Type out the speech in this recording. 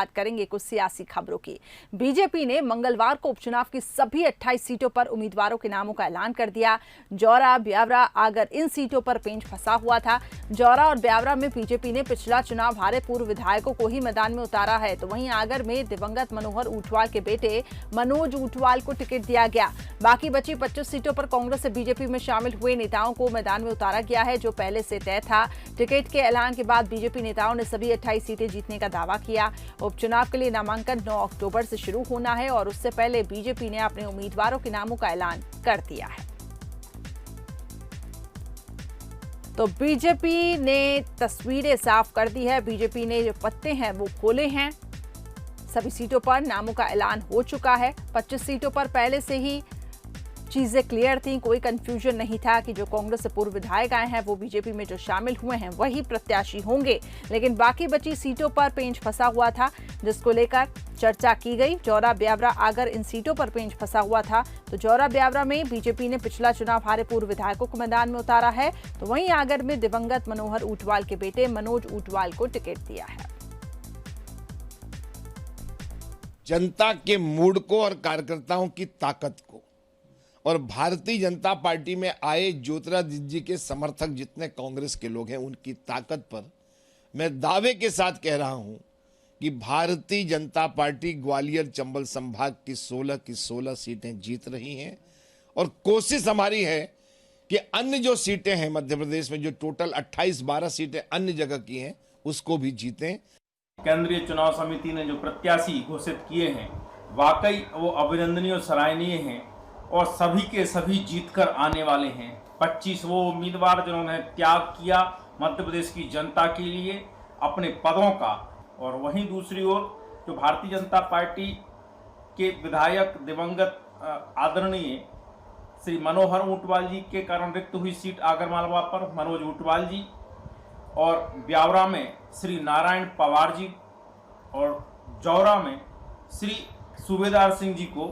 बात करेंगे कुछ सियासी खबरों की। बीजेपी ने मंगलवार को उपचुनाव की सभी 28 सीटों पर उम्मीदवारों के नामों का ऐलान कर दिया। जौरा, ब्यावरा, आगर इन सीटों पर पेंच फंसा हुआ था। जौरा और ब्यावरा में बीजेपी ने पिछला चुनाव हारे पूर्व विधायकों को ही मैदान में उतारा है, तो वहीं आगर में दिवंगत मनोहर ऊंटवाल के बेटे मनोज ऊंटवाल को टिकट दिया गया। बाकी बची 25 सीटों पर कांग्रेस से बीजेपी में शामिल हुए नेताओं को मैदान में उतारा गया है, जो पहले से तय था। टिकट के ऐलान के बाद बीजेपी नेताओं ने सभी 28 सीटें जीतने का दावा किया। उपचुनाव के लिए नामांकन 9 अक्टूबर से शुरू होना है और उससे पहले बीजेपी ने अपने उम्मीदवारों के नामों का ऐलान कर दिया है। तो बीजेपी ने तस्वीरें साफ कर दी है। बीजेपी ने जो पत्ते हैं वो खोले हैं। सभी सीटों पर नामों का ऐलान हो चुका है। 25 सीटों पर पहले से ही चीजें क्लियर थी, कोई कंफ्यूजन नहीं था कि जो कांग्रेस से पूर्व विधायक आए हैं वो बीजेपी में जो शामिल हुए हैं वही प्रत्याशी होंगे, लेकिन बाकी बची सीटों पर पेंच फंसा हुआ था, जिसको लेकर चर्चा की गई। जौरा, ब्यावरा, आगर इन सीटों पर पेंच फंसा हुआ था। तो जौरा, ब्यावरा में बीजेपी ने पिछला चुनाव हारे पूर्व विधायकों को मैदान में उतारा है, तो वहीं आगर में दिवंगत मनोहर ऊंटवाल के बेटे मनोज ऊंटवाल को टिकट दिया है। जनता के मूड को और कार्यकर्ताओं की ताकत को और भारतीय जनता पार्टी में आए ज्योतिरादित्य जी के समर्थक जितने कांग्रेस के लोग हैं उनकी ताकत पर मैं दावे के साथ कह रहा हूं कि भारतीय जनता पार्टी ग्वालियर चंबल संभाग की 16 की 16 सीटें जीत रही हैं और कोशिश हमारी है कि अन्य जो सीटें हैं मध्य प्रदेश में, जो टोटल 28-12 सीटें अन्य जगह की हैं, उसको भी जीतें। केंद्रीय चुनाव समिति ने जो प्रत्याशी घोषित किए हैं वाकई वो अभिनंदनीय और सराहनीय हैं और सभी के सभी जीतकर आने वाले हैं। 25 वो उम्मीदवार जिन्होंने त्याग किया मध्य प्रदेश की जनता के लिए अपने पदों का, और वहीं दूसरी ओर जो भारतीय जनता पार्टी के विधायक दिवंगत आदरणीय श्री मनोहर ऊंटवाल जी के कारण रिक्त हुई सीट आगरमालवा पर मनोज ऊंटवाल जी, और ब्यावरा में श्री नारायण पवार जी और जौरा में श्री सूबेदार सिंह जी को